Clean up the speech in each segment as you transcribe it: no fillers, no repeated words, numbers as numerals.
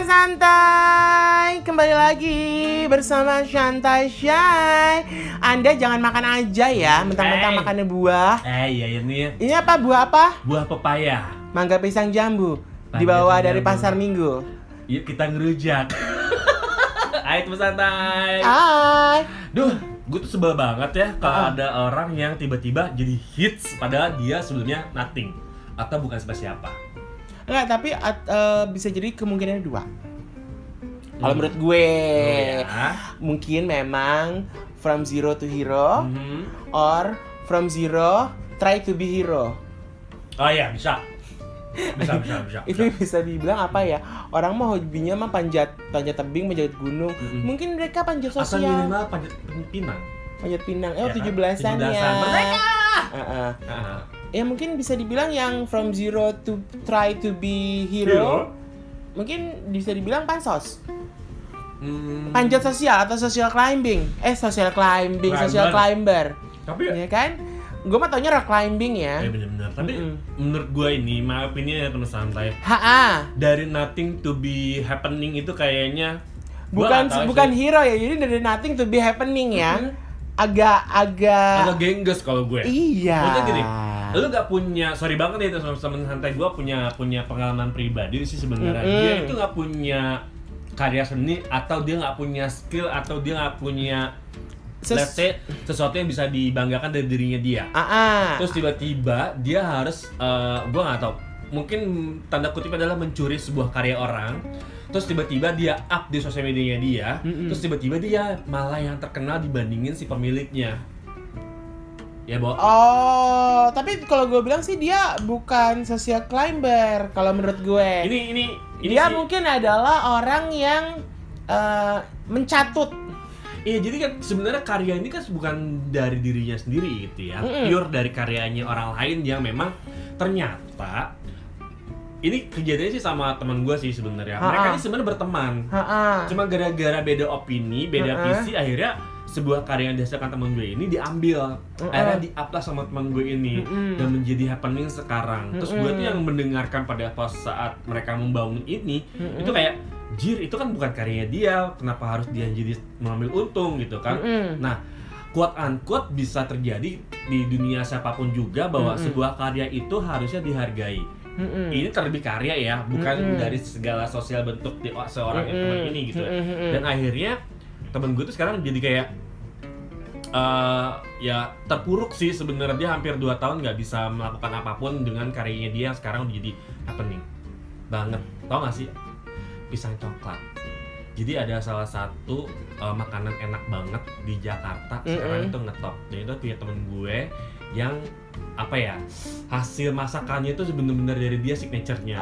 santai, kembali lagi bersama Shantai Shy. Anda jangan makan aja ya, mentang-mentang makannya buah. Iya nih. Ini apa, buah apa? Buah pepaya. Mangga pisang jambu. Dibawa dari pasar Minggu. Yuk kita ngerujak. Hai teman santai. Hai. Duh, gue tuh sebel banget ya kalau ada orang yang tiba-tiba jadi hits padahal dia sebelumnya nothing atau bukan siapa-siapa. Enggak, tapi bisa jadi kemungkinannya dua. Kalau menurut gue, mungkin memang from zero to hero, or from zero try to be hero. Oh iya, bisa. Itu bisa dibilang apa ya? Orang mah hobinya mah panjat tebing, panjat gunung. Mungkin mereka panjat sosial. Atau minimal panjat pinang. Panjat pinang. Ya, 17-an ya. Merdeka. Ya mungkin bisa dibilang yang from zero to try to be hero. Mungkin bisa dibilang pansos. Panjat sosial atau social climbing. Social climber. Tapi ya kan? Gue mah taunya rock climbing ya. Bener-bener. Tapi menurut gue ini, maaf ini ya teman santai. Dari nothing to be happening itu kayaknya bukan hero ya. Jadi dari nothing to be happening ya. Agak gengges kalau gue. Iya. Maksudnya gini, lu gak punya, sorry banget ya teman santai, gue punya pengalaman pribadi sih sebenarnya. Dia itu gak punya karya seni atau dia gak punya skill atau dia gak punya let's say sesuatu yang bisa dibanggakan dari dirinya dia. Terus tiba-tiba dia harus, gue gak tahu, mungkin tanda kutip adalah mencuri sebuah karya orang. Terus tiba-tiba dia up di sosial medianya dia, terus tiba-tiba dia malah yang terkenal dibandingin si pemiliknya. Ya, Bo. Oh, tapi kalau gue bilang sih dia bukan social climber kalau menurut gue. Ini dia sih, mungkin adalah orang yang mencatut. Iya, jadi kan sebenarnya karya ini kan bukan dari dirinya sendiri gitu ya. Pure dari karyanya orang lain yang memang ternyata ini kejadiannya sih sama teman gue sih sebenarnya. Mereka ini sebenarnya berteman. Cuma gara-gara beda opini, beda visi, akhirnya sebuah karya yang dihasilkan teman gue ini diambil. Akhirnya di-up sama teman gue ini dan menjadi happening sekarang. Terus gue tuh yang mendengarkan pada pas saat mereka membangun ini, itu kayak jir, itu kan bukan karyanya dia, kenapa harus dia jadi mengambil untung gitu kan. Nah, quote unquote bisa terjadi di dunia siapapun juga bahwa sebuah karya itu harusnya dihargai. Ini terlebih karya ya, bukan dari segala sosial bentuk di seorang teman ini gitu. Dan akhirnya temen gue tuh sekarang jadi kayak ya terpuruk sih sebenarnya. Dia hampir 2 tahun nggak bisa melakukan apapun dengan karyanya dia yang sekarang jadi happening banget. Tau gak sih pisang coklat? Jadi ada salah satu makanan enak banget di Jakarta sekarang itu ngetop. Dan itu punya temen gue yang apa ya, hasil masakannya itu bener-bener dari dia signature-nya.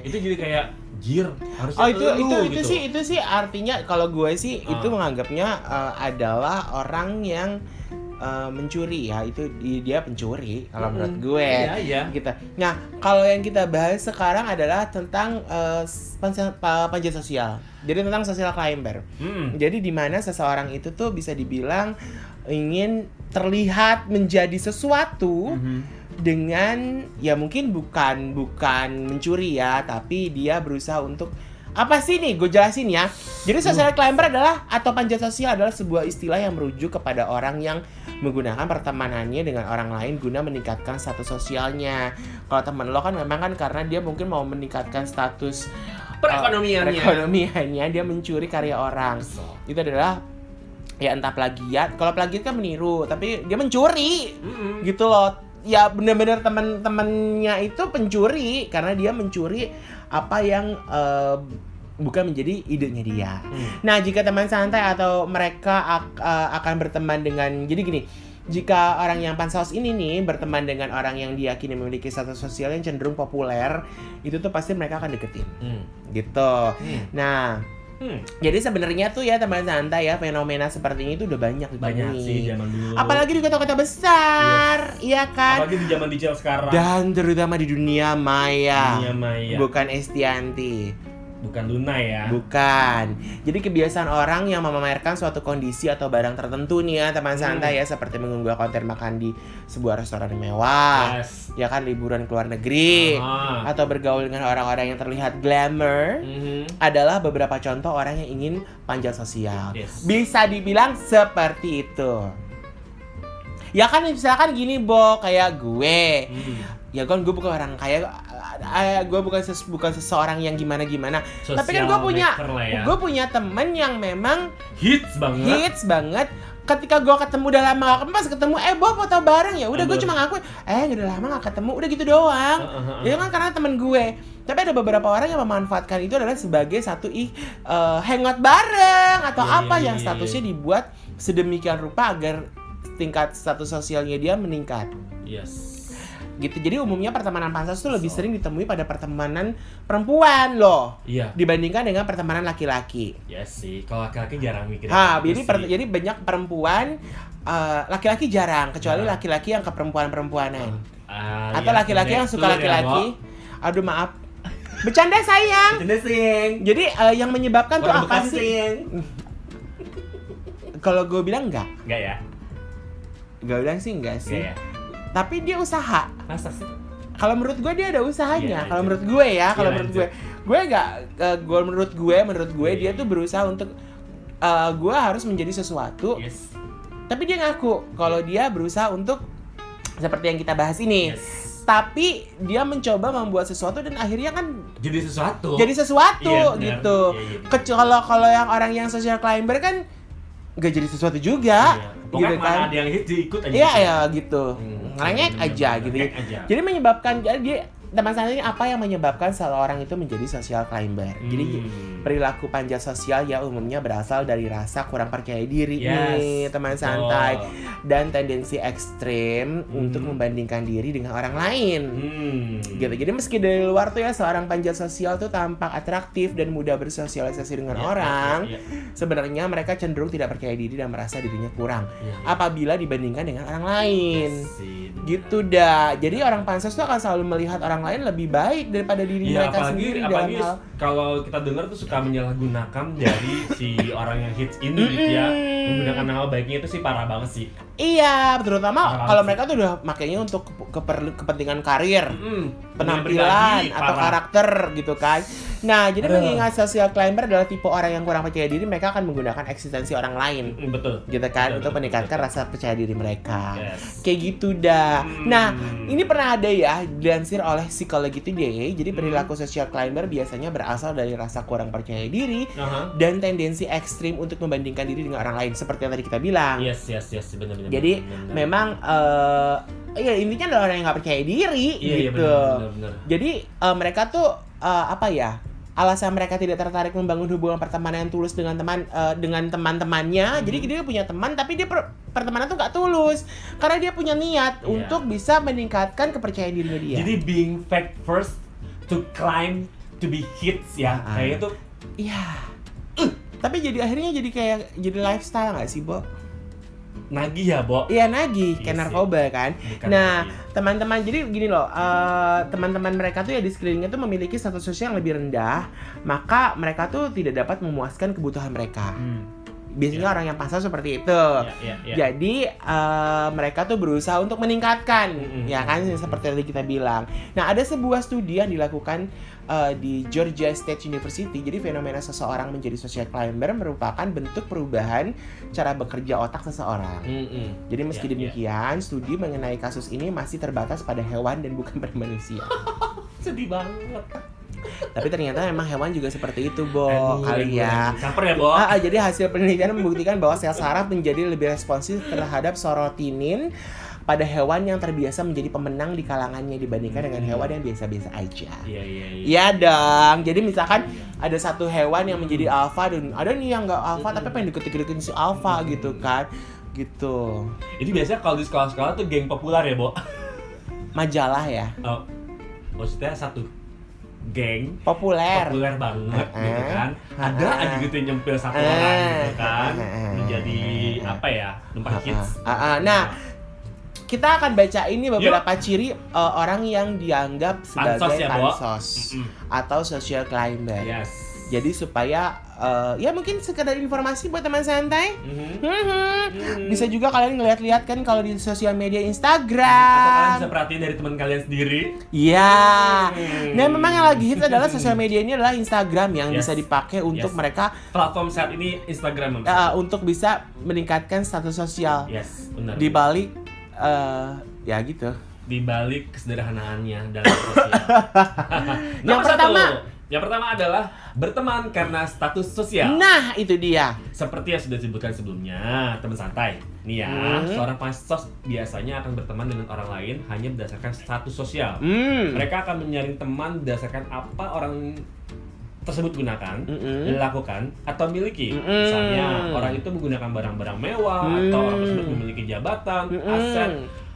Itu jadi kayak jir, harusnya itu sih artinya kalau gue sih itu menganggapnya adalah orang yang mencuri ya, itu dia pencuri kalau menurut gue. Iya. Gitu. Nah, kalau yang kita bahas sekarang adalah tentang panjat sosial. Jadi tentang social climber. Jadi di mana seseorang itu tuh bisa dibilang ingin terlihat menjadi sesuatu dengan ya mungkin bukan mencuri ya, tapi dia berusaha untuk apa sih nih? Gue jelasin ya. Jadi social climber adalah atau panjat sosial adalah sebuah istilah yang merujuk kepada orang yang menggunakan pertemanannya dengan orang lain guna meningkatkan status sosialnya. Kalau teman lo kan memang kan karena dia mungkin mau meningkatkan status perekonomiannya, dia mencuri karya orang. Itu adalah ya entah plagiat. Kalau plagiat kan meniru, tapi dia mencuri. Gitu loh. Ya benar-benar teman-temannya itu pencuri karena dia mencuri apa yang bukan menjadi idenya dia. Nah, jika teman santai atau mereka akan berteman dengan, jadi gini, jika orang yang pansos ini nih berteman dengan orang yang diyakini memiliki status sosial yang cenderung populer, itu tuh pasti mereka akan deketin. Gitu. Nah, jadi sebenarnya tuh ya teman santai ya, fenomena seperti ini tuh udah banyak sih zaman dulu. Apalagi di kota-kota besar, iya kan? Apalagi di zaman digital sekarang. Dan terutama di dunia maya. Dunia maya. Bukan Estianti. Bukan Luna ya. Bukan. Jadi kebiasaan orang yang memamerkan suatu kondisi atau barang tertentu nih ya teman santai ya, seperti mengunggah konten makan di sebuah restoran mewah, Yes. ya kan, liburan ke luar negeri, atau bergaul dengan orang-orang yang terlihat glamour, adalah beberapa contoh orang yang ingin panjat sosial. Yes. Bisa dibilang seperti itu. Ya kan misalkan gini Bo, kayak gue. Ya kan gue bukan orang kaya, gue bukan seseorang yang gimana-gimana. Tapi kan gue punya temen yang memang hits banget. Ketika gue ketemu udah lama gak ketemu, pas ketemu Bo foto bareng, ya udah gue cuma ngakuin udah lama gak ketemu, udah gitu doang. Itu kan karena temen gue. Tapi ada beberapa orang yang memanfaatkan itu adalah sebagai satu hangout bareng atau yang statusnya dibuat sedemikian rupa agar tingkat status sosialnya dia meningkat. Yes. Gitu. Jadi umumnya pertemanan pansos tuh lebih sering ditemui pada pertemanan perempuan loh. Iya. Dibandingkan dengan pertemanan laki-laki. Yes sih. Kalau laki-laki jarang mikirin. Jadi banyak perempuan, laki-laki jarang, kecuali laki-laki yang keperempuan-perempuanan. Atau laki-laki yang suka laki-laki. Aduh maaf. Bercanda sayang. Jadi yang menyebabkan tuh apa sih? Kalau gue bilang enggak. Enggak ya? Gue bilang sih enggak sih. Ya. Tapi dia usaha. Masa sih? Kalau menurut gue dia ada usahanya. Iya, Kalau menurut gue ya, menurut gue dia tuh berusaha untuk gue harus menjadi sesuatu. Yes. Tapi dia ngaku kalau dia berusaha untuk seperti yang kita bahas ini. Yes. Tapi dia mencoba membuat sesuatu dan akhirnya kan jadi sesuatu iya, gitu. Iya. Kalau yang orang yang social climber kan nggak jadi sesuatu juga. Iya. Pokoknya gitu kan. mana ada yang hit diikut aja. Iya ya gitu. Ngelengek aja gitu. Aja. Jadi menyebabkan teman saya ini apa yang menyebabkan seseorang itu menjadi social climber. Jadi perilaku panjat sosial ya umumnya berasal dari rasa kurang percaya diri nih teman santai, dan tendensi ekstrim untuk membandingkan diri dengan orang lain. Gitu. Jadi meski dari luar tuh ya seorang panjat sosial tuh tampak atraktif dan mudah bersosialisasi dengan orang, sebenarnya mereka cenderung tidak percaya diri dan merasa dirinya kurang apabila dibandingkan dengan orang lain. Gitu dah. Jadi orang pansos tuh akan selalu melihat orang lain lebih baik daripada diri mereka sendiri dalam hal. Kalau kita dengar tuh suka menyalahgunakan dari si orang yang hits ini gitu ya, menggunakan nama baiknya itu sih parah banget sih. Iya, terutama kalau mereka tuh udah makainya untuk kepentingan karir, penampilan atau karakter gitu kan. Nah, jadi mengingat social climber adalah tipe orang yang kurang percaya diri, mereka akan menggunakan eksistensi orang lain. Betul. Gitu kan, untuk meningkatkan rasa percaya diri mereka. Yes. Kayak gitu dah. Nah, ini pernah ada ya dilansir oleh Psychology Today. Jadi perilaku social climber biasanya berasal dari rasa kurang percaya diri dan tendensi ekstrim untuk membandingkan diri dengan orang lain, seperti yang tadi kita bilang. Yes, benar. Jadi memang ya intinya adalah orang yang nggak percaya diri gitu. Benar. Jadi mereka tuh alasan mereka tidak tertarik membangun hubungan pertemanan yang tulus dengan teman-temannya. Jadi dia punya teman tapi dia pertemanan tuh nggak tulus karena dia punya niat untuk bisa meningkatkan kepercayaan dirinya dia. Jadi being fact first to climb to be hits ya. Kayak itu. Iya. Tapi akhirnya jadi lifestyle nggak sih, Bo? Nagih ya, Bo? Iya, nagih, kayak narkoba kan. Nah, teman-teman, jadi gini loh, teman-teman mereka tuh ya di sekelilingnya tuh memiliki status sosial yang lebih rendah, maka mereka tuh tidak dapat memuaskan kebutuhan mereka. Biasanya orang yang pasal seperti itu. Jadi mereka tuh berusaha untuk meningkatkan, ya kan, seperti yang kita bilang. Nah, ada sebuah studi yang dilakukan di Georgia State University. Jadi fenomena seseorang menjadi social climber merupakan bentuk perubahan cara bekerja otak seseorang. Jadi meski demikian, studi mengenai kasus ini masih terbatas pada hewan dan bukan pada manusia. Sedih banget. Tapi ternyata memang hewan juga seperti itu, Bo. Kali ya. Caper ya, Bo. Jadi hasil penelitian membuktikan bahwa sel saraf menjadi lebih responsif terhadap sorotinin pada hewan yang terbiasa menjadi pemenang di kalangannya dibandingkan dengan hewan yang biasa-biasa aja. Iya dong. Jadi misalkan ada satu hewan yang menjadi alfa dan ada nih yang nggak alfa tapi pengen deket-deketin si alfa gitu kan. Gitu. Ini biasanya kalau di sekolah-sekolah tuh geng populer ya, Bo? Majalah ya. Oh, maksudnya satu geng populer banget gitu kan. Ada aja gitu yang nyempil satu orang gitu kan. Menjadi apa ya? Numpang hits. Nah, kita akan baca ini beberapa ciri orang yang dianggap sebagai pansos atau social climber. Jadi supaya ya mungkin sekedar informasi buat teman santai. Bisa juga kalian ngeliat-liat kan kalau di sosial media Atau kalian Instagram. bisa perhatiin dari teman kalian sendiri. Iya. Nah, memang yang lagi hits adalah sosial media ini adalah Instagram yang Yes. bisa dipakai untuk Yes. mereka Platform saat ini Instagram. untuk bisa meningkatkan status sosial. Yes, benar. Di balik ya gitu. Di balik kesederhanaannya dalam sosial. Yang Yang pertama adalah berteman karena status sosial. Nah, itu dia. Seperti yang sudah disebutkan sebelumnya, teman santai. Nih ya, seorang pansos biasanya akan berteman dengan orang lain hanya berdasarkan status sosial. Mereka akan menyaring teman berdasarkan apa orang tersebut gunakan, lakukan, atau miliki. Misalnya, orang itu menggunakan barang-barang mewah, atau orang tersebut memiliki jabatan, aset,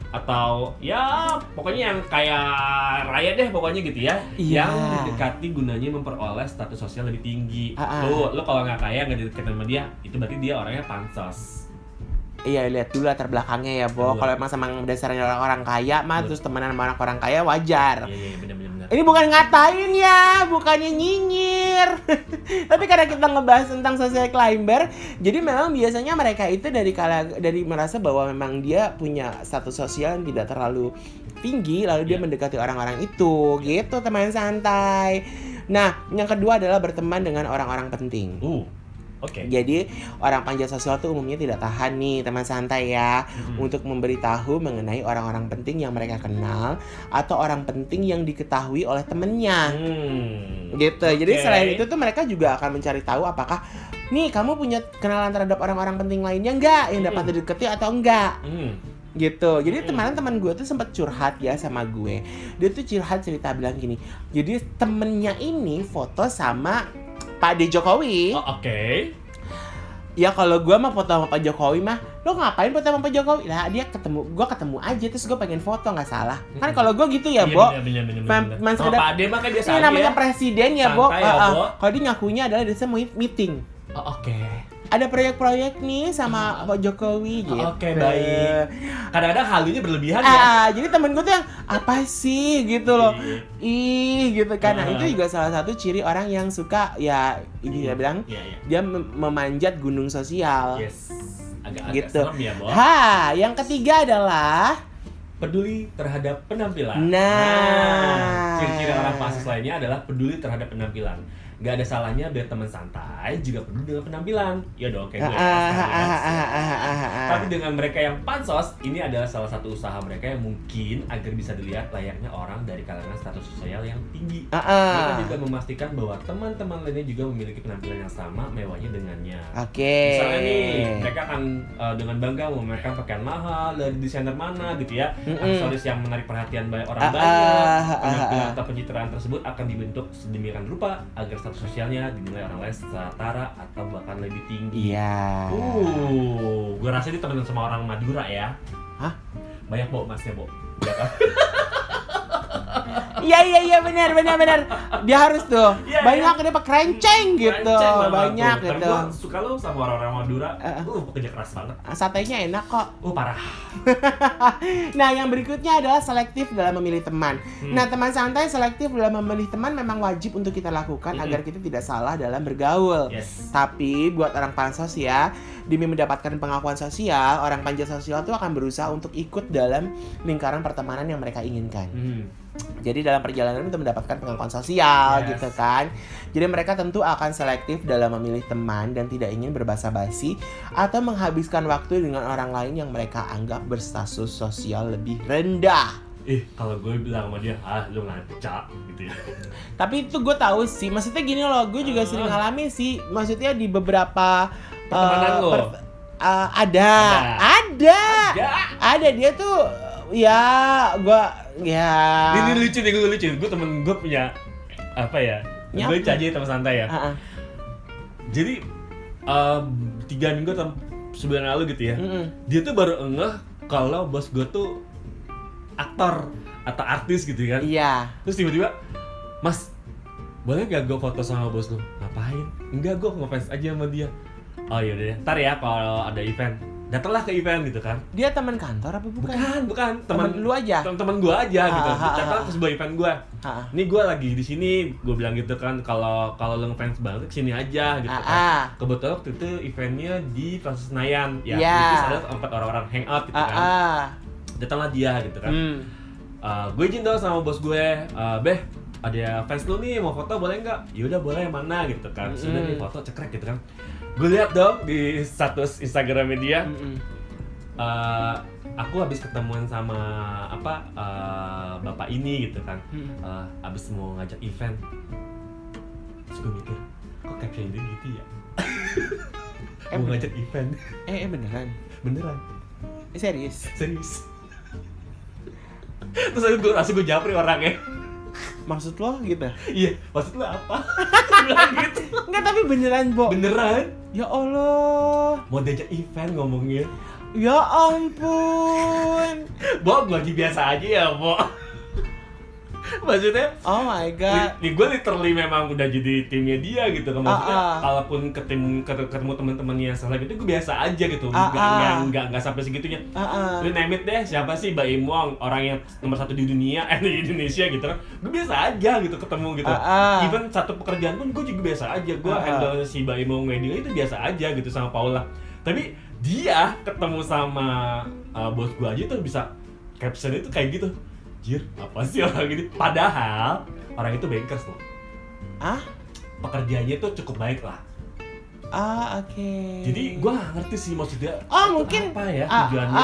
atau ya pokoknya yang kayak raya deh pokoknya gitu ya. Iya. Yang didekati gunanya memperoleh status sosial lebih tinggi. Lo kalau nggak kaya nggak deketin sama dia, itu berarti dia orangnya pansos. Iya, lihat dulu latar belakangnya ya, Bo. Kalau emang sama dasarnya orang kaya mah terus temenan sama orang kaya wajar. Iya benar. Ini bukan ngatain ya, bukannya nyinyir. Tapi karena kita ngebahas tentang social climber, jadi memang biasanya mereka itu dari merasa bahwa memang dia punya status sosial yang tidak terlalu tinggi, lalu dia mendekati orang-orang itu, gitu teman santai. Nah, yang kedua adalah berteman dengan orang-orang penting. Oke. Jadi orang panjat sosial tuh umumnya tidak tahan nih teman santai ya untuk memberitahu mengenai orang-orang penting yang mereka kenal atau orang penting yang diketahui oleh temennya. Gitu. Jadi selain itu tuh mereka juga akan mencari tahu apakah nih kamu punya kenalan terhadap orang-orang penting lainnya enggak yang dapat didekati atau enggak. Gitu. Jadi teman-teman gue tuh sempat curhat ya sama gue. Dia tuh curhat cerita bilang gini. Jadi temennya ini foto sama Pak D. Jokowi. Oke. Ya kalau gue mah foto sama Pak Jokowi mah, lo ngapain foto sama Pak Jokowi? Lah dia gue ketemu aja terus gue pengen foto, nggak salah. Kan kalau gue gitu ya, Bo. Bener. Sama Pak Ade mah kan biasa Ini aja. namanya presiden ya, Bo. Santai ya, Bo. Kalau dia ngakunya adalah dia mau meeting. Oke. Ada proyek-proyek nih sama Pak Jokowi gitu. Oke, baik. Kadang-kadang halunya berlebihan ya. Jadi temen gue tuh yang apa sih gitu loh. Ih gitu kan. Nah, itu juga salah satu ciri orang yang suka ya ini dia bilang dia memanjat gunung sosial. Yes. Agak Gitu. serem ya, Bo. Yang ketiga adalah peduli terhadap penampilan. Ciri-ciri orang pansos lainnya adalah peduli terhadap penampilan. Gak ada salahnya biar teman santai juga peduli dengan penampilan. Ya dong, kayak gue. Tapi dengan mereka yang pansos, ini adalah salah satu usaha mereka yang mungkin agar bisa dilihat layaknya orang dari kalangan status sosial yang tinggi. Mereka juga memastikan bahwa teman-teman lainnya juga memiliki penampilan yang sama mewahnya dengannya. Misalnya nih, mereka akan dengan bangga memamerkan pakaian mahal dari desainer mana gitu ya. Aksesoris yang menarik perhatian banyak orang banyak. Penampilan atau pencitraan tersebut akan dibentuk sedemikian rupa agar status sosialnya dinilai orang lain setara atau bahkan lebih tinggi. Iya. Gue rasa ini temen sama orang Madura ya. Hah? Banyak Bo, masnya Bo. Iya kan? Iya benar. Dia harus tuh. Iya, Banyak dia pakai kerenceng gitu. Banyak tuh. gitu. Gue suka lo sama orang-orang Madura. Pekerja keras banget. Satenya enak kok. Parah. Nah, yang berikutnya adalah selektif dalam memilih teman. Nah, teman santai selektif dalam memilih teman memang wajib untuk kita lakukan agar kita tidak salah dalam bergaul. Yes. Tapi buat orang pansos ya, demi mendapatkan pengakuan sosial, orang panjat sosial itu akan berusaha untuk ikut dalam lingkaran pertemanan yang mereka inginkan. Jadi dalam perjalanan untuk mendapatkan pengakuan sosial gitu kan. Jadi mereka tentu akan selektif dalam memilih teman dan tidak ingin berbasa-basi atau menghabiskan waktu dengan orang lain yang mereka anggap berstatus sosial lebih rendah. Kalau gue bilang sama dia, lu ngaca gitu ya. Tapi itu gue tahu sih, maksudnya gini loh, gue juga sering ngalamin sih. Maksudnya di beberapa pertemanan lo. Ada dia tuh ya Ini lucu. Gue temen gue punya apa ya? Gue aja teman santai ya. Jadi 3 minggu atau sebulan lalu gitu ya. Dia tuh baru ngeh kalau bos gue tuh aktor atau artis gitu kan. Iya. Terus tiba-tiba, Mas, boleh gak gue foto sama bos lu? Ngapain? Enggak, gue ngefans aja sama dia. Oh yaudah deh, ntar ya kalau ada event. datanglah ke event gitu kan. Dia teman kantor apa bukan? Bukan, Temen lu aja? Temen gua aja gitu. Datang ke sebuah event gua. Nih gua lagi di sini, gua bilang gitu kan, kalau lu ngefans banget kesini aja gitu kan. Kebetulan waktu itu eventnya di Plaza Senayan, ya. Itu ada tempat orang-orang hangout gitu kan. Datanglah dia gitu kan. Gue izin dong sama bos gue, Beh, ada fans lu nih mau foto boleh nggak? Yaudah boleh, yang mana gitu kan. Sudah nih foto cekrek gitu kan. Gue lihat dong di status Instagram dia, aku habis ketemuan sama bapak ini gitu kan, habis mau ngajak event. Terus gue mikir, kok caption dia gitu ya? Mau ngajak event? Beneran? Serius? Terus gue japri orangnya. Maksud lo gitu? Iya, maksud lo apa? Bilang gitu. Enggak, tapi beneran, Bo. Beneran? Ya Allah. Mau diajak event ngomongnya. Ya ampun. Bo, gue lagi biasa aja ya, Bo. Maksudnya, oh my god. Gue literally memang udah jadi timnya dia gitu kan. Maksudnya, kalaupun ketemu teman-temannya salah gitu, gue biasa aja gitu. Nggak sampai segitunya. Lu name it deh, siapa sih Baim Wong, orang yang nomor 1 di dunia, di Indonesia gitu kan. Gue biasa aja gitu ketemu gitu. Even satu pekerjaan pun gue juga biasa aja. Gue handle si Baim Wong wedding itu biasa aja gitu sama Paula. Tapi dia ketemu sama bos gue aja tuh bisa caption itu kayak gitu. Jir, apa sih orang gini? Padahal orang itu bankers loh. Pekerjaannya tuh cukup baik lah. Oke. Jadi gue gak ngerti sih maksudnya. Mungkin apa ya tujuannya?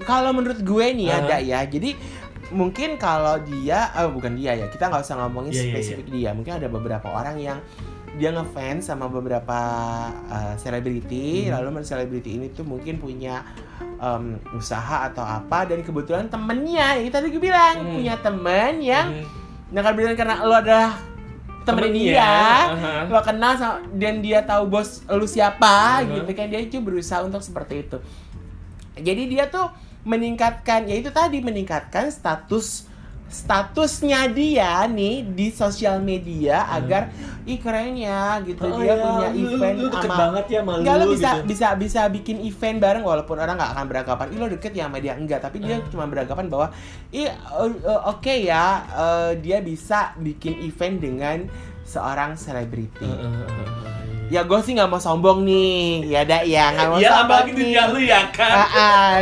Kalau menurut gue nih ada ya. Jadi mungkin kalau dia, bukan dia ya. Kita nggak usah ngomongin spesifik dia. Mungkin ada beberapa orang yang dia ngefans sama beberapa selebriti. Lalu selebriti ini tuh mungkin punya usaha atau apa, dan kebetulan temennya, yang tadi gue bilang punya temen yang karena lo adalah temen dia, lo kenal sama, dan dia tahu bos lo siapa gitu kan, dia itu berusaha untuk seperti itu. Jadi dia tuh meningkatkan statusnya dia nih di sosial media agar keren ya gitu, dia punya event lu deket banget ya sama enggak, lo gitu. bisa bikin event bareng walaupun orang nggak akan beranggapan lo deket ya sama dia, enggak, tapi dia cuma beranggapan bahwa oke ya, dia bisa bikin event dengan seorang selebriti. Ya gue sih nggak mau sombong nih, ya nggak mau sombong nih. Ya lu ya kan.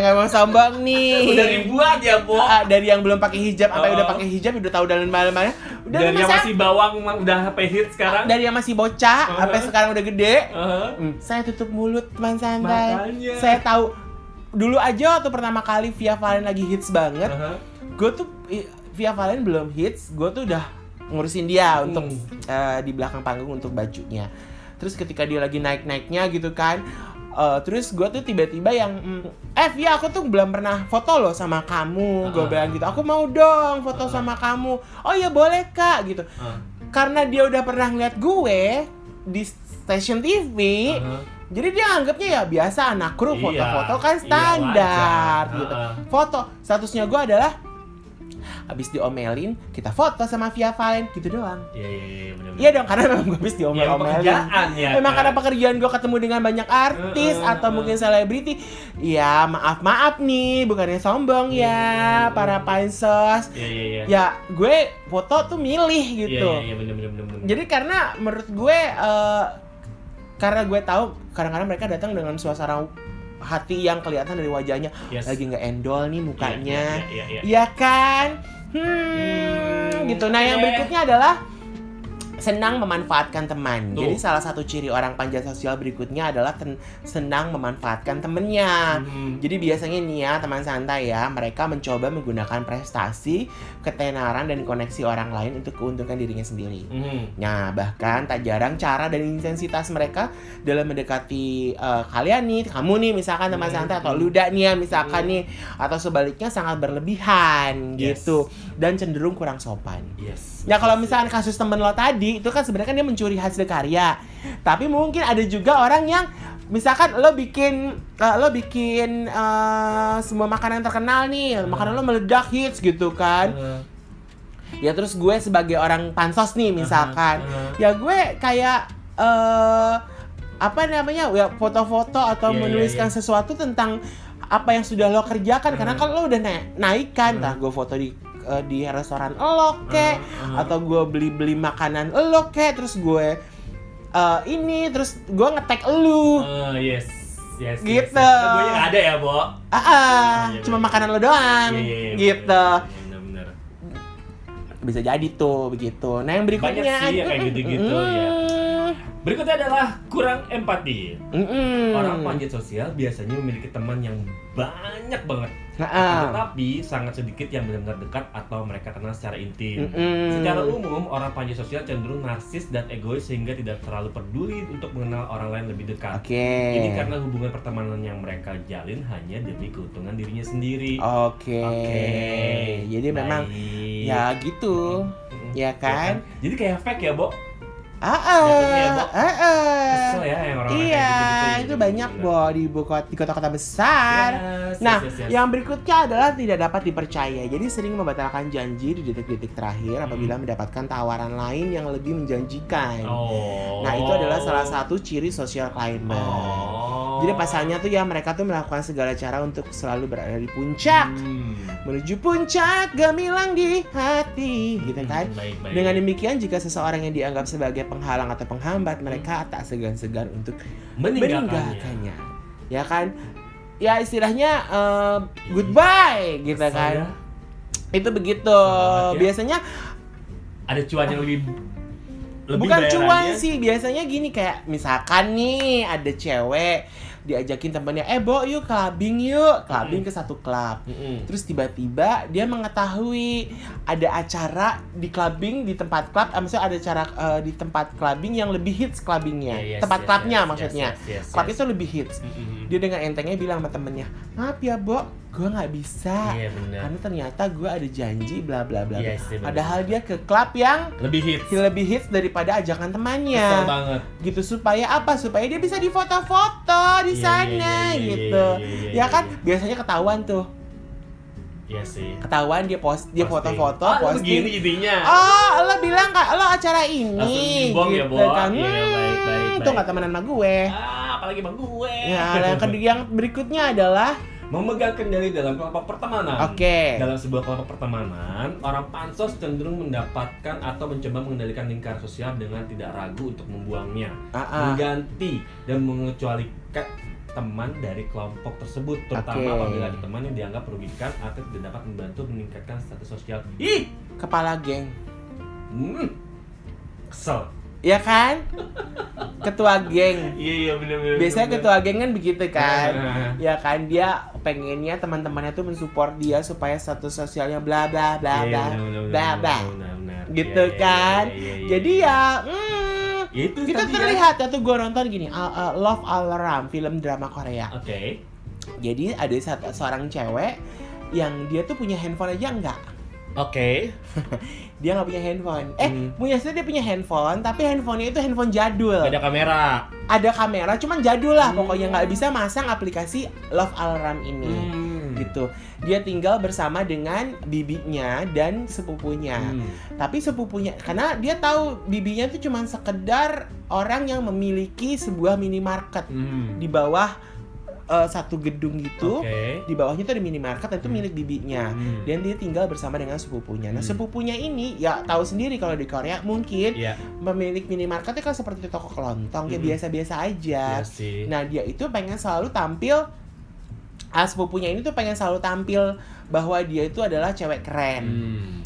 Nggak mau sombong nih. Udah ribuan ya, Bo. Dari yang belum pakai hijab sampai udah pakai hijab, udah tahu dalam malam-malam. Dari yang masih bawang udah HP hit sekarang. Dari yang masih bocah sampai sekarang udah gede. Saya tutup mulut, teman santai. Makanya. Saya tahu dulu aja waktu pertama kali Via Valen lagi hits banget. Gue tuh Via Valen belum hits, gue tuh udah ngurusin dia untuk di belakang panggung untuk bajunya. Terus ketika dia lagi naik-naiknya gitu kan, terus gue tuh tiba-tiba yang Via, aku tuh belum pernah foto loh sama kamu. Gue bilang gitu, aku mau dong foto sama kamu. Oh ya boleh kak gitu. Karena dia udah pernah ngeliat gue di stasiun TV, jadi dia anggapnya ya biasa anak kru foto-foto kan standar gitu. Foto, statusnya gue adalah habis diomelin, kita foto sama Via Valen gitu doang. Iya, benar. Iya dong, karena memang gue habis diomel-omelin. Memang karena pekerjaan gue ketemu dengan banyak artis atau mungkin selebriti. Ya maaf nih, bukannya sombong ya para pansos. Iya. Ya gue foto tuh milih gitu. Iya, benar. Jadi karena menurut gue, karena gue tahu kadang-kadang mereka datang dengan suasana hati yang kelihatan dari wajahnya, lagi nggak endol nih mukanya, iya kan? Gitu. Nah yang berikutnya adalah senang memanfaatkan teman. Jadi salah satu ciri orang panjat sosial berikutnya adalah senang memanfaatkan temennya. Jadi biasanya nih ya teman santai ya, mereka mencoba menggunakan prestasi, ketenaran dan koneksi orang lain untuk keuntungan dirinya sendiri. Nah bahkan tak jarang cara dan intensitas mereka dalam mendekati kalian nih, kamu nih misalkan teman santai, atau luda nih ya misalkan nih, atau sebaliknya sangat berlebihan gitu, dan cenderung kurang sopan. Ya kalau misalkan kasus temen lo tadi, itu kan sebenarnya kan dia mencuri hasil karya. Tapi mungkin ada juga orang yang misalkan lo bikin semua makanan terkenal nih, makanan lo meledak hits gitu kan. Ya terus gue sebagai orang pansos nih misalkan, ya gue kayak apa namanya ya foto-foto atau menuliskan sesuatu tentang apa yang sudah lo kerjakan karena kan lo udah naik kan, entah gue foto di restoran lo kek atau gue beli makanan lo kek, terus gue ini terus gue nge-tag lu. Yes. Gitu. Gue yang ada ya, Bo. Cuma makanan lo doang. Gitu. Benar. Bisa jadi tuh begitu. Nah, yang berikutnya banyak sih kayak gitu-gitu ya. Berikutnya adalah kurang empati. Orang panjat sosial biasanya memiliki teman yang banyak banget. Tetapi sangat sedikit yang benar-benar dekat atau mereka kenal secara intim. Secara umum, orang panjat sosial cenderung narsis dan egois sehingga tidak terlalu peduli untuk mengenal orang lain lebih dekat. Ini karena hubungan pertemanan yang mereka jalin hanya demi keuntungan dirinya sendiri. Jadi memang ya gitu. Ya kan? Jadi kayak fake ya, Bo? Kesel ya yang orang-orang iya, kayak gitu-gitu. itu banyak di kota-kota besar. Yang berikutnya adalah tidak dapat dipercaya. Jadi sering membatalkan janji di detik-detik terakhir apabila mendapatkan tawaran lain yang lebih menjanjikan. Nah, itu adalah salah satu ciri social climber. Jadi pasalnya tuh ya mereka tuh melakukan segala cara untuk selalu berada di puncak. Menuju puncak gemilang di hati, gitu kan? Baik. Dengan demikian jika seseorang yang dianggap sebagai penghalang atau penghambat, mereka tak segan-segan untuk meninggalkannya. Ya kan? Ya istilahnya goodbye gitu kan. Itu begitu. Biasanya ada cuan yang lebih bukan cuan sih, biasanya gini kayak misalkan nih ada cewek diajakin temennya, Bo yuk clubbing ke satu klub. Terus tiba-tiba dia mengetahui ada acara di clubbing di tempat klub, maksudnya ada acara di tempat clubbing yang lebih hits clubbingnya, tempat klubnya maksudnya. Klub itu lebih hits. Dia dengan entengnya bilang sama temennya, maaf ya Bo, gue nggak bisa, karena ternyata gue ada janji bla bla bla. Padahal dia ke klub yang lebih hits daripada ajakan temannya. Kesel banget. Gitu supaya apa? Supaya dia bisa difoto-foto di sana gitu. Ya kan biasanya ketahuan tuh. Iya sih. Ketahuan dia foto-foto, posting. Begini intinya. Lo bilang kak, lo acara ini gitu ya, kan. Baik. Itu nggak temenan sama gue. Apalagi sama gue. Ya, yang berikutnya adalah memegang kendali dalam kelompok pertemanan. Dalam sebuah kelompok pertemanan, orang pansos cenderung mendapatkan atau mencoba mengendalikan lingkaran sosial dengan tidak ragu untuk membuangnya, mengganti dan mengecualikan teman dari kelompok tersebut, terutama apabila ada teman yang dianggap merugikan atau tidak dapat membantu meningkatkan status sosial. Kepala geng. Kesel. Ya kan? Ketua geng. Iya benar. Biasanya ketua geng kan begitu kan. Ya kan, dia pengennya teman-temannya tuh mensupport dia supaya status sosialnya bla bla bla bla bla. Gitu kan. Jadi ya itu kita terlihat ya tuh gue nonton gini, Love Alarm, film drama Korea. Jadi ada seorang cewek yang dia tuh punya handphone aja enggak. Dia nggak punya handphone. Dia punya handphone, tapi handphonenya itu handphone jadul. Ada kamera, cuman jadul lah. Pokoknya nggak bisa masang aplikasi Love Alarm ini. Gitu. Dia tinggal bersama dengan bibinya dan sepupunya. Tapi sepupunya, karena dia tahu bibinya itu cuman sekedar orang yang memiliki sebuah minimarket di bawah satu gedung gitu. Di bawahnya tuh ada minimarket, itu milik bibinya. Dan dia tinggal bersama dengan sepupunya. Nah, sepupunya ini ya tahu sendiri kalau di Korea mungkin pemilik minimarketnya kan seperti toko kelontong, kayak biasa-biasa aja. Nah, dia itu pengen selalu tampil, sepupunya ini tuh pengen selalu tampil bahwa dia itu adalah cewek keren.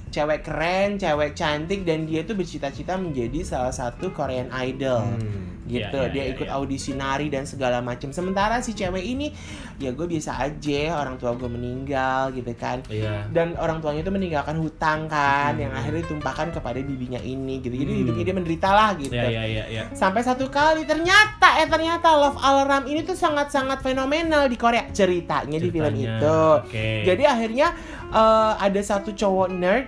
Cewek keren, cewek cantik, dan dia itu bercita-cita menjadi salah satu Korean Idol. Gitu. Dia ikut audisi nari dan segala macam. Sementara si cewek ini ya gue biasa aja, orang tua gue meninggal gitu kan. Dan orang tuanya itu meninggalkan hutang kan, yang akhirnya ditumpahkan kepada bibinya ini gitu. Jadi hidupnya dia menderita lah gitu. Sampai satu kali ternyata Love Alarm ini tuh sangat-sangat fenomenal di Korea ceritanya di film itu. Jadi akhirnya ada satu cowok nerd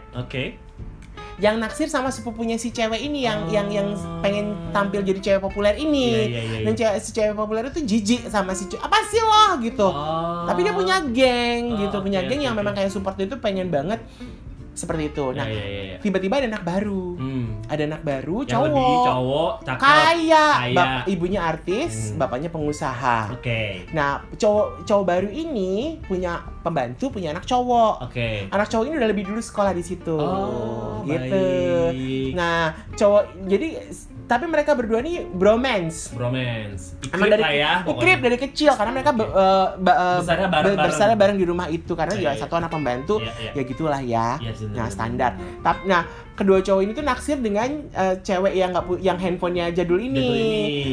yang naksir sama sepupunya si cewek ini yang pengen tampil jadi cewek populer ini. Dan si cewek populer itu jijik sama si cewek. Apa sih lo gitu. Tapi dia punya geng gitu, punya geng yang memang kayak support itu pengen banget Seperti itu. Nah, Iya. tiba-tiba ada anak baru. Ada anak baru, Yang lebih cowok, cakep, kaya. kaya. Ibunya artis, bapaknya pengusaha. Oke. Nah, cowok baru ini punya pembantu, punya anak cowok. Oke. Anak cowok ini udah lebih dulu sekolah di situ. Gitu. Baik. Nah, tapi mereka berdua nih bromance. Emang Ikrip lah ya, ikrip dari kecil karena mereka Besarnya bareng-bareng. besarnya bareng di rumah itu karena juga Iya. satu anak pembantu. Iya. Ya gitulah ya. Iya sih, Nah, bener. standar. Nah, kedua cowok ini tuh naksir dengan cewek yang handphonenya jadul ini.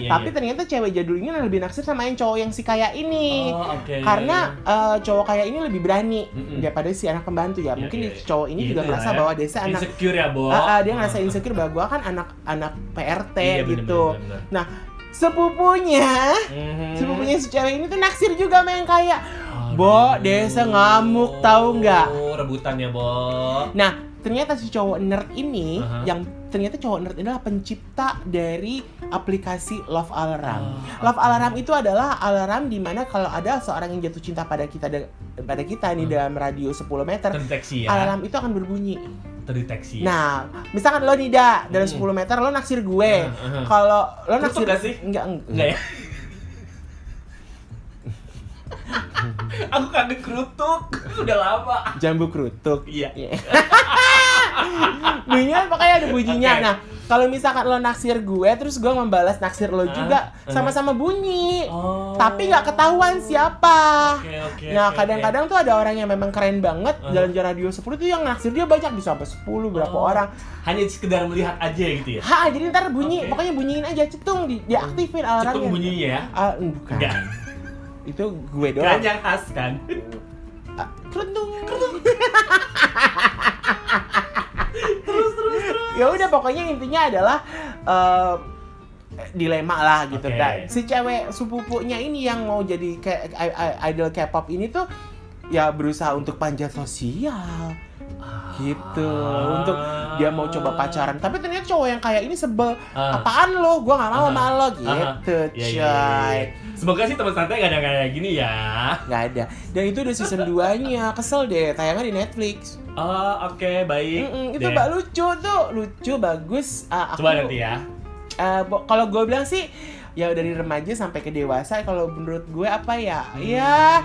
Iya, Tapi iya. ternyata cewek jadul ini lebih naksir sama yang cowok yang si kaya ini. Oh, oke. Karena cowok kaya ini lebih berani daripada si anak pembantu ya. Iya, Mungkin iya. cowok ini juga Gitu ngerasa lah ya. bahwa desa anak insecure ya, Bo. dia ngerasa insecure bahwa gua kan anak PRT Iya, bener, gitu. bener. Nah, sepupunya si cewek ini tuh naksir juga sama yang kaya. Bo, desa ngamuk tahu nggak? Rebutan ya, Bo. Nah, ternyata si cowok nerd ini Aha. ternyata cowok nerd ini adalah pencipta dari aplikasi Love Alarm. Love Alarm itu adalah alarm di mana kalau ada seorang yang jatuh cinta pada kita nih dalam radius 10 meter, Terdeteksi ya. alarm itu akan berbunyi. Terdeteksi. Nah, misalkan lo nih dalam 10 meter lo naksir gue. Kalau lo naksir Kerutuk gak sih? Enggak Enggak ya? Aku kangen kerutuk. Udah lama. Jambu kerutuk. Iya. Bunyinya pokoknya ada bunyinya. Oke. Nah, kalau misalkan lo naksir gue, terus gue membalas naksir lo juga, sama-sama bunyi. Oh. Tapi nggak ketahuan siapa. Oke, Nah, oke, kadang-kadang tuh ada orang yang memang keren banget dalam jarak radio 10 tuh yang naksir dia banyak, bisa sampai 10 berapa Oh. orang. Hanya sekedar melihat aja gitu ya. Jadi ntar bunyi, Oke. pokoknya bunyiin aja, cetung, diaktifin alarmnya. Cetung bunyinya ya. Bukan. Enggak. Itu gue Kan doang. yang khas kan. Kerentung. terus. Ya udah, pokoknya intinya adalah dilema lah gitu. Oke. Dan si cewek sepupunya ini yang mau jadi kayak idol K-pop ini tuh ya berusaha untuk panjat sosial. Gitu. Untuk dia mau coba pacaran, tapi ternyata cowok yang kayak ini sebel. Apaan lo? Gua nggak mau sama lo gitu, coy. Semoga sih teman santai gak ada kayak gini ya. Nggak ada. Dan itu udah season 2-nya. Kesel deh, tayangan di Netflix. Oh, oke, baik. Itu deh. lucu, bagus. Coba nanti ya. Kalau gue bilang sih, ya dari remaja sampai ke dewasa. Kalau menurut gue apa ya? Ya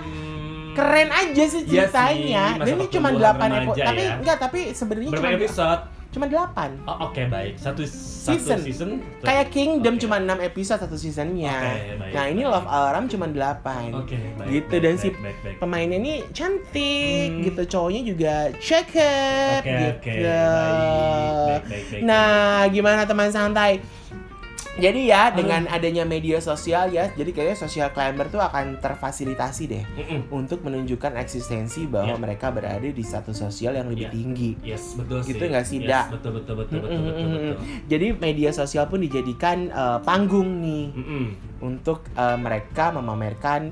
keren aja sih Iya ceritanya. sih, Dan ini masa cuma pertumbuhan 8 episode. remaja Tapi ya. enggak, tapi sebenarnya Berapa episode? Cuma 8. Oh, oke, baik. Satu Season. season. Kayak Kingdom Oke. cuma 6 episode satu seasonnya. Oke, baik, Nah, ini baik. Love Alarm cuma 8. Oke, baik. Gitu, baik, dan baik, si baik. pemainnya ini cantik gitu, cowoknya juga cakep Oke, gitu. baik. Nah, gimana teman santai? Jadi ya dengan adanya media sosial ya, jadi kayaknya social climber tuh akan terfasilitasi deh untuk menunjukkan eksistensi bahwa Iya. mereka berada di status sosial yang lebih Iya. tinggi. Yes, betul sih. Gitu nggak sih, Yes, Da? Betul. Jadi media sosial pun dijadikan panggung nih untuk mereka memamerkan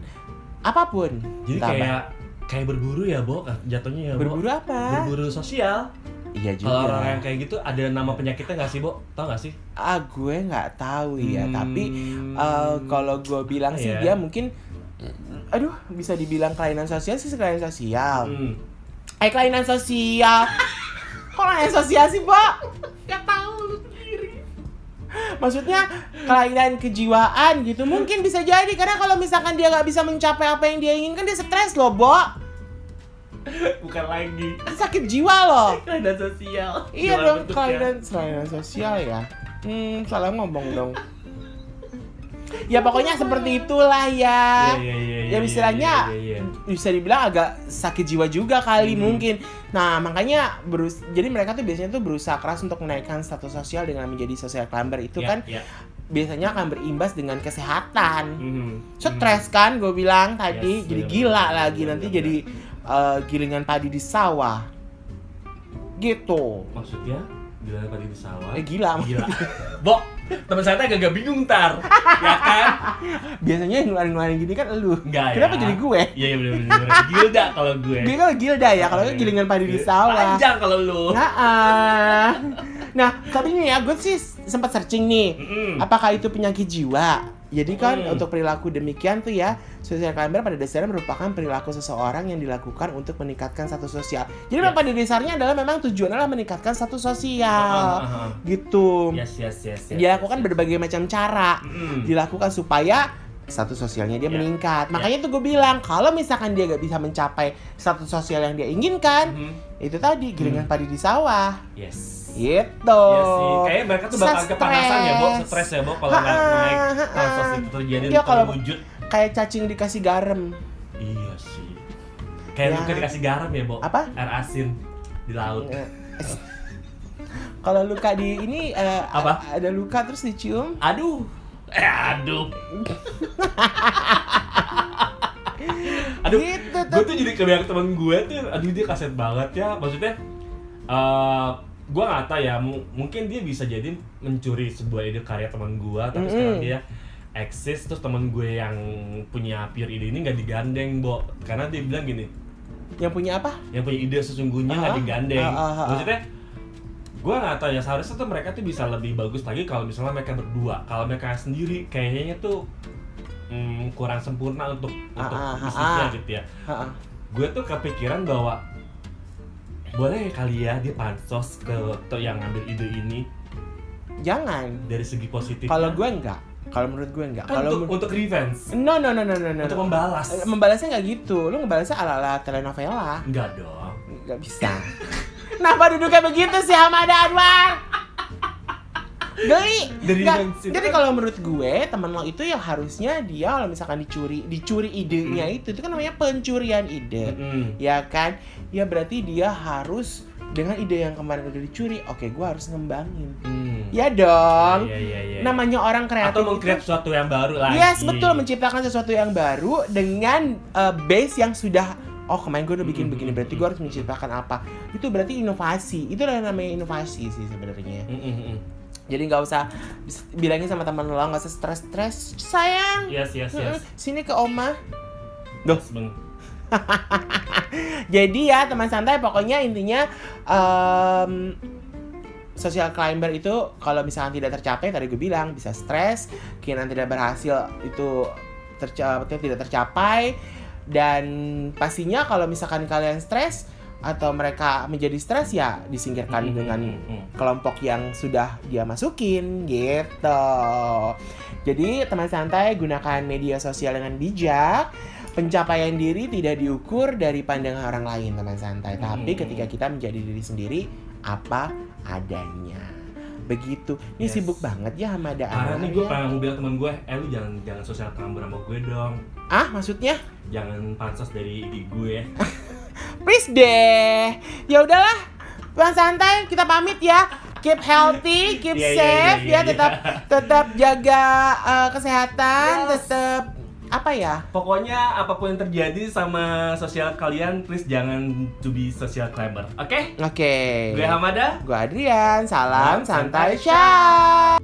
apapun. Jadi Entah kayak berburu ya, Bo, jatuhnya ya, Bo. berburu apa? Berburu sosial. Iya Kalau juga. orang yang kayak gitu ada nama penyakitnya nggak sih, Bo? Tahu nggak sih? Gue nggak tahu ya, tapi kalau gue bilang sih Iya. dia mungkin, bisa dibilang kelainan sosial sih, kelainan sosial. Kelainan sosial. Kok kelainan sosial sih, Mbak? Gak tahu lu sendiri. Maksudnya kelainan kejiwaan gitu, mungkin bisa jadi karena kalau misalkan dia nggak bisa mencapai apa yang dia inginkan, dia stres loh, Mbak. Bukan lagi. Sakit jiwa loh. Kelainan sosial. Iya Gimana dong, bentuknya? kelainan sosial ya. Salah ngomong dong. Ya pokoknya seperti itulah ya. Ya istilahnya bisa dibilang agak sakit jiwa juga kali mungkin. Nah makanya jadi mereka tuh biasanya tuh berusaha keras untuk menaikkan status sosial dengan menjadi social climber itu kan biasanya akan berimbas dengan kesehatan. Stres kan gue bilang tadi, Yes, jadi bener, gila bener, lagi bener, nanti bener. jadi gilingan padi di sawah. Gitu. Maksudnya gila padi di sawah. Gila. Gila. Bo, teman saya agak bingung ntar. Ya kan? Biasanya yang ngeluarin gini kan elu. Enggak ya. Kenapa jadi gue? Iya bener. Gilda kalau gue. Gue kan Gilda ya, kalau gue gilingan padi di sawah. Panjang kalau lu. Nah, tapi ini ya gue sih sempat searching nih. Apakah itu penyakit jiwa? Jadi kan untuk perilaku demikian tuh ya, social climber pada dasarnya merupakan perilaku seseorang yang dilakukan untuk meningkatkan status sosial. Jadi memang pada dasarnya adalah memang tujuannya adalah meningkatkan status sosial. Gitu. Yes. Dilakukan berbagai macam cara. Dilakukan supaya status sosialnya dia meningkat. Makanya tuh gue bilang, kalau misalkan dia gak bisa mencapai status sosial yang dia inginkan, itu tadi giringan padi di sawah. Yes. Gitu. Iya sih, kayaknya mereka tuh bakal kepanasan ya, Bo, stres ya, Bo, kalau nggak naik proses itu terjadi terwujud. Kayak cacing dikasih garam. Iya sih. Kayak luka dikasih garam ya, Bo. Apa? Air asin di laut. Kalau luka di ini apa? Ada luka terus dicium. Aduh. Aduh. Gitu tuh. Gue tuh jadi kebayang temen gue tuh, aduh dia kaset banget ya. Maksudnya gue nggak tahu ya, mungkin dia bisa jadi mencuri sebuah ide karya teman gue, tapi sekarang dia eksis, terus teman gue yang punya pure ide ini nggak digandeng, Bo, karena dia bilang gini, yang punya apa? Yang punya ide sesungguhnya nggak digandeng. Maksudnya gue nggak tahu ya, seharusnya tuh mereka tuh bisa lebih bagus lagi kalau misalnya mereka berdua. Kalau mereka sendiri kayaknya tuh kurang sempurna untuk bisnisnya gitu ya. Gue tuh kepikiran bahwa boleh kali ya dia pansos ke yang ngambil ide ini. Jangan. Dari segi positif. Kalau gue enggak. Kalau menurut gue enggak. Kan kalau untuk revenge. No. Untuk membalas. Membalasnya enggak gitu. Lu ngebalasnya ala-ala telenovela. Enggak dong. Enggak bisa. Kenapa duduknya begitu sih Hamada Anwar? Geli. Jadi kalau menurut gue, teman lo itu yang harusnya dia kalau misalkan dicuri idenya itu kan namanya pencurian ide. Ya kan? Ya berarti dia harus dengan ide yang kemarin udah dicuri, oke gue harus ngembangin. Ya dong. Iya. Namanya orang kreatif atau meng-create sesuatu yang baru lagi. Yes, betul, menciptakan sesuatu yang baru dengan base yang sudah kemarin gue udah bikin begini, berarti gue harus menciptakan apa. Itu berarti inovasi. Itu namanya inovasi sih sebenarnya. Jadi nggak usah bilangin sama teman lo, nggak usah stres sayang. Yes. Sini ke oma. Duh. Jadi ya teman santai, pokoknya intinya social climber itu kalau misalkan tidak tercapai, tadi gue bilang bisa stres, keinginan tidak berhasil itu tidak tercapai, dan pastinya kalau misalkan kalian stres atau mereka menjadi stres ya disingkirkan dengan kelompok yang sudah dia masukin gitu. Jadi teman santai, gunakan media sosial dengan bijak. Pencapaian diri tidak diukur dari pandangan orang lain, teman santai, tapi ketika kita menjadi diri sendiri apa adanya. Begitu. Ini sibuk banget ya sama ada karena nih gue pengen bilang teman gue, lu jangan sosial climber sama gue dong. Maksudnya? Jangan pansos dari ide gue. Please deh. Ya udahlah. Teman santai, kita pamit ya. Keep healthy, keep safe ya, tetap jaga kesehatan, tetap apa ya? Pokoknya apapun yang terjadi sama sosial kalian, please jangan to be social climber. Oke? Oke. Gue Hamada, gue Adrian. Salam santai, Syah.